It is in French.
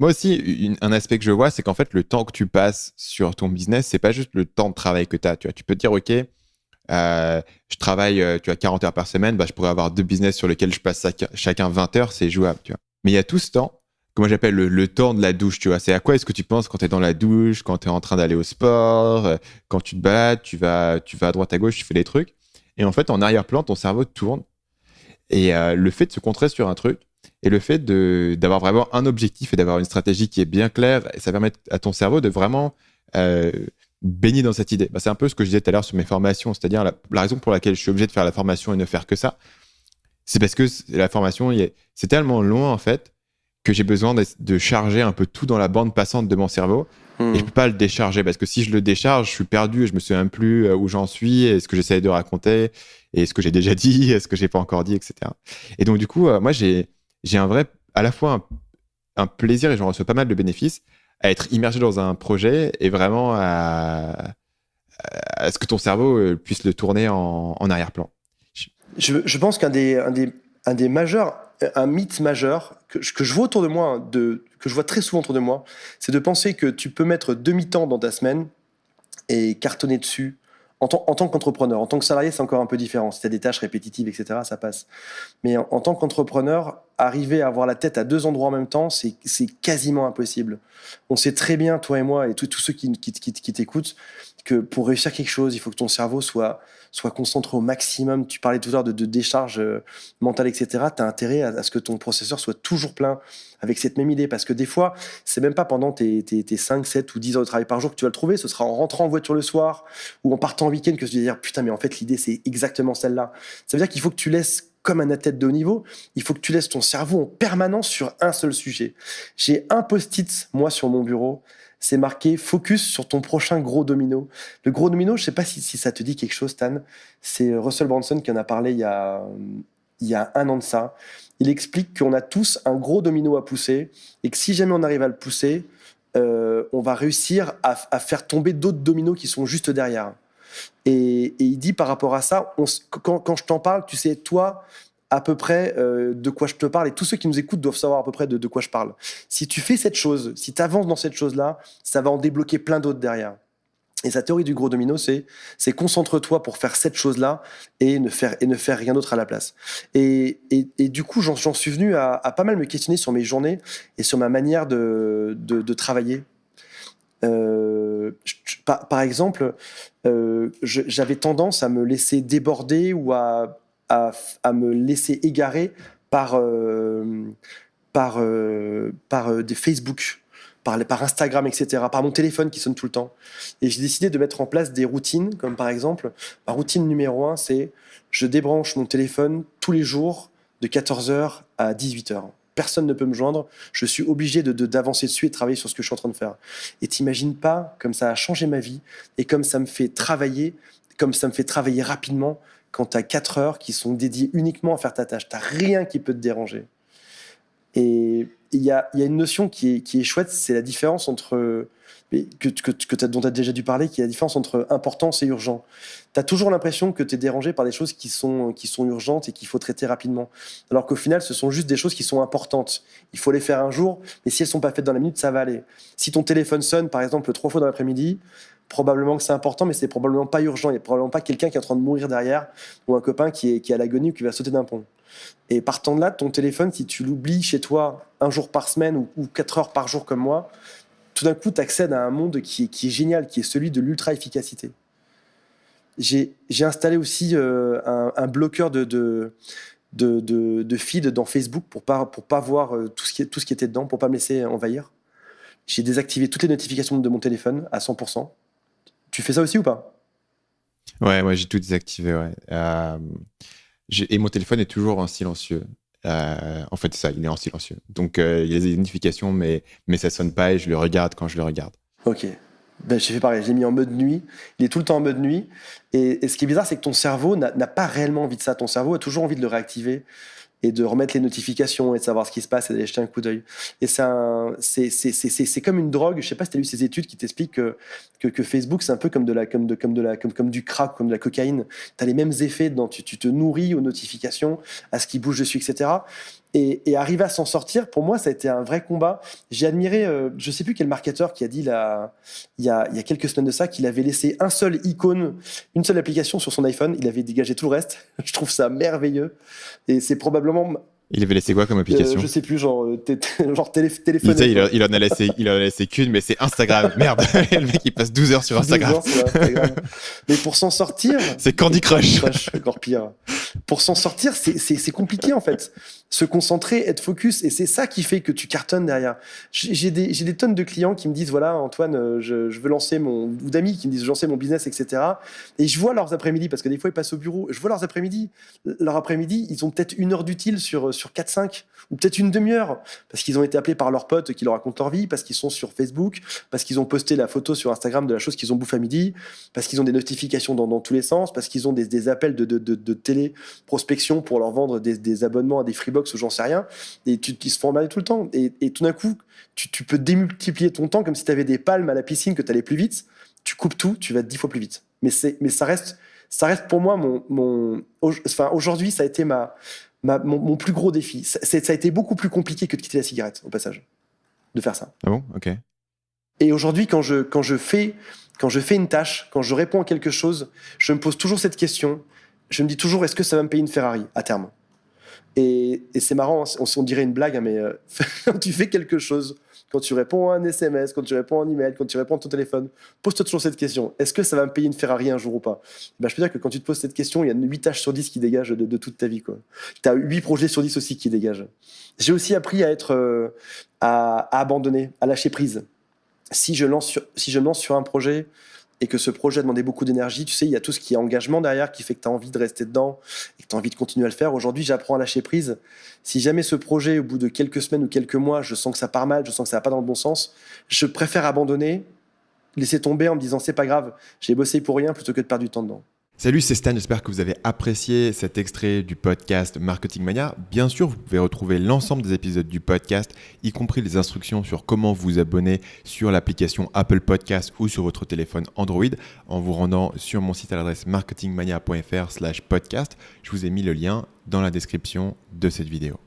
Moi aussi, un aspect que je vois, c'est qu'en fait, le temps que tu passes sur ton business, c'est pas juste le temps de travail que tu as. Tu vois, tu peux te dire, OK, je travaille, tu as 40 heures par semaine, bah, je pourrais avoir 2 business sur lesquels je passe chacun 20 heures, c'est jouable, tu vois. Mais il y a tout ce temps, que moi j'appelle le temps de la douche, tu vois. C'est à quoi est-ce que tu penses quand tu es dans la douche, quand tu es en train d'aller au sport, quand tu te balades, tu vas à droite à gauche, tu fais des trucs. Et en fait, en arrière-plan, ton cerveau tourne. Et le fait de se concentrer sur un truc, et le fait d'avoir vraiment un objectif et d'avoir une stratégie qui est bien claire, ça permet à ton cerveau de vraiment euh, baigner dans cette idée. Bah, c'est un peu ce que je disais tout à l'heure sur mes formations, c'est-à-dire la raison pour laquelle je suis obligé de faire la formation et ne faire que ça, c'est parce que la formation, c'est tellement long en fait que j'ai besoin de charger un peu tout dans la bande passante de mon cerveau. Et je peux pas le décharger parce que si je le décharge, je suis perdu, je me souviens plus où j'en suis, et ce que j'essaie de raconter, et ce que j'ai déjà dit, et ce que j'ai pas encore dit, etc. Et donc du coup, moi j'ai un vrai, à la fois un plaisir et j'en reçois pas mal de bénéfices à être immergé dans un projet et vraiment à ce que ton cerveau puisse le tourner en arrière-plan. Je pense un des majeurs, un mythe majeur que je vois autour de moi, hein, que je vois très souvent autour de moi, c'est de penser que tu peux mettre demi-temps dans ta semaine et cartonner dessus. En tant qu'entrepreneur, en tant que salarié, c'est encore un peu différent. Si tu as des tâches répétitives, etc., ça passe. Mais en tant qu'entrepreneur, arriver à avoir la tête à deux endroits en même temps, c'est quasiment impossible. On sait très bien, toi et moi, et tous ceux qui t'écoutent, que pour réussir quelque chose, il faut que ton cerveau soit concentré au maximum. Tu parlais tout à l'heure de décharge mentale, etc. Tu as intérêt à ce que ton processeur soit toujours plein avec cette même idée. Parce que des fois, c'est même pas pendant tes 5, 7 ou 10 heures de travail par jour que tu vas le trouver. Ce sera en rentrant en voiture le soir ou en partant en week-end que tu vas dire putain, mais en fait, l'idée, c'est exactement celle-là. Ça veut dire qu'il faut que tu laisses, comme un athlète de haut niveau, il faut que tu laisses ton cerveau en permanence sur un seul sujet. J'ai un post-it, moi, sur mon bureau. C'est marqué focus sur ton prochain gros domino. Le gros domino, je sais pas si ça te dit quelque chose, Stan. C'est Russell Brunson qui en a parlé il y a un an de ça. Il explique qu'on a tous un gros domino à pousser et que si jamais on arrive à le pousser, on va réussir à faire tomber d'autres dominos qui sont juste derrière. Et il dit par rapport à ça, quand je t'en parle, tu sais, toi, à peu près de quoi je te parle, et tous ceux qui nous écoutent doivent savoir à peu près de quoi je parle. Si tu fais cette chose, si tu avances dans cette chose-là, ça va en débloquer plein d'autres derrière. Et sa théorie du gros domino, c'est concentre-toi pour faire cette chose-là et ne faire rien d'autre à la place. Et du coup, j'en suis venu à pas mal me questionner sur mes journées et sur ma manière de travailler. Par exemple, j'avais tendance à me laisser déborder ou à me laisser égarer par, des Facebook, par Instagram, etc., par mon téléphone qui sonne tout le temps. Et j'ai décidé de mettre en place des routines, comme par exemple, ma routine numéro 1, c'est je débranche mon téléphone tous les jours de 14h à 18h. Personne ne peut me joindre, je suis obligé d'avancer dessus et de travailler sur ce que je suis en train de faire. Et t'imagines pas comme ça a changé ma vie et comme ça me fait travailler, rapidement quand tu as 4 heures qui sont dédiées uniquement à faire ta tâche. Tu n'as rien qui peut te déranger. Et il y a une notion qui est chouette, c'est la différence entre, dont tu as déjà dû parler, qui est la différence entre importance et urgent. Tu as toujours l'impression que tu es dérangé par des choses qui sont urgentes et qu'il faut traiter rapidement. Alors qu'au final, ce sont juste des choses qui sont importantes. Il faut les faire un jour, mais si elles ne sont pas faites dans la minute, ça va aller. Si ton téléphone sonne, par exemple, 3 fois dans l'après-midi, probablement que c'est important, mais c'est probablement pas urgent. Il n'y a probablement pas quelqu'un qui est en train de mourir derrière ou un copain qui est à l'agonie ou qui va sauter d'un pont. Et partant de là, ton téléphone, si tu l'oublies chez toi un jour par semaine ou 4 heures par jour comme moi, tout d'un coup, tu accèdes à un monde qui est génial, qui est celui de l'ultra-efficacité. J'ai installé aussi un bloqueur de feed dans Facebook pour pas voir tout ce qui était dedans, pour pas me laisser envahir. J'ai désactivé toutes les notifications de mon téléphone à 100%. Tu fais ça aussi ou pas? Ouais, j'ai tout désactivé, ouais. Et mon téléphone est toujours en silencieux. En fait, c'est ça, il est en silencieux. Donc, il y a des notifications, mais ça sonne pas et je le regarde quand je le regarde. Ok. Ben, j'ai fait pareil, j'ai mis en mode nuit. Il est tout le temps en mode nuit. Et ce qui est bizarre, c'est que ton cerveau n'a pas réellement envie de ça. Ton cerveau a toujours envie de le réactiver et de remettre les notifications et de savoir ce qui se passe et d'aller jeter un coup d'œil. Et c'est comme une drogue. Je sais pas si tu as lu ces études qui t'expliquent que Facebook, c'est un peu comme comme du crack, comme de la cocaïne. Tu as les mêmes effets tu te nourris aux notifications, à ce qui bouge dessus, etc. Et arriver à s'en sortir, pour moi, ça a été un vrai combat. J'ai admiré, je sais plus quel marketeur qui a dit il y a quelques semaines de ça, qu'il avait laissé un seul icône, une seule application sur son iPhone. Il avait dégagé tout le reste. Je trouve ça merveilleux. Et c'est probablement... Il avait laissé quoi comme application? Je sais plus, genre téléphoner. Il en a laissé qu'une, mais c'est Instagram. Merde, le mec il passe 12 heures sur Instagram. 12 heures sur Instagram. Mais pour s'en sortir... C'est Candy Crush. Encore pire. Pour s'en sortir, c'est compliqué en fait. Se concentrer, être focus, et c'est ça qui fait que tu cartonnes derrière. J'ai des tonnes de clients qui me disent, voilà Antoine, je veux lancer ou d'amis qui me disent, je veux lancer mon business, etc. Et je vois leurs après-midi, parce que des fois ils passent au bureau, je vois leurs après-midi. Leur après-midi, ils ont peut-être 1 heure d'utile sur 4-5, ou peut-être une demi-heure, parce qu'ils ont été appelés par leurs potes qui leur racontent leur vie, parce qu'ils sont sur Facebook, parce qu'ils ont posté la photo sur Instagram de la chose qu'ils ont bouffé à midi, parce qu'ils ont des notifications dans tous les sens, parce qu'ils ont des appels de télé prospection pour leur vendre des abonnements à des Freebox ou j'en sais rien, et ils se font emmerder tout le temps, et tout d'un coup tu peux démultiplier ton temps comme si tu avais des palmes à la piscine, que tu allais plus vite, tu coupes tout, tu vas 10 fois plus vite, mais ça reste pour moi aujourd'hui ça a été mon plus gros défi. Ça a été beaucoup plus compliqué que de quitter la cigarette au passage, de faire ça. Ah bon? Ok. Et aujourd'hui quand je fais une tâche, quand je réponds à quelque chose, je me pose toujours cette question. Je me dis toujours, est-ce que ça va me payer une Ferrari à terme? Et c'est marrant, on dirait une blague, hein, mais quand tu fais quelque chose, quand tu réponds à un SMS, quand tu réponds à un email, quand tu réponds à ton téléphone, pose-toi toujours cette question. Est-ce que ça va me payer une Ferrari un jour ou pas? Je peux dire que quand tu te poses cette question, il y a 8 tâches sur 10 qui dégagent de toute ta vie. Tu as 8 projets sur 10 aussi qui dégagent. J'ai aussi appris à abandonner, à lâcher prise. Si je me lance sur un projet et que ce projet a demandé beaucoup d'énergie, tu sais, il y a tout ce qui est engagement derrière qui fait que tu as envie de rester dedans et que tu as envie de continuer à le faire. Aujourd'hui, j'apprends à lâcher prise. Si jamais ce projet, au bout de quelques semaines ou quelques mois, je sens que ça part mal, je sens que ça va pas dans le bon sens, je préfère abandonner, laisser tomber en me disant c'est pas grave, j'ai bossé pour rien plutôt que de perdre du temps dedans. Salut, c'est Stan, j'espère que vous avez apprécié cet extrait du podcast Marketing Mania. Bien sûr, vous pouvez retrouver l'ensemble des épisodes du podcast, y compris les instructions sur comment vous abonner sur l'application Apple Podcast ou sur votre téléphone Android en vous rendant sur mon site à l'adresse marketingmania.fr/podcast. Je vous ai mis le lien dans la description de cette vidéo.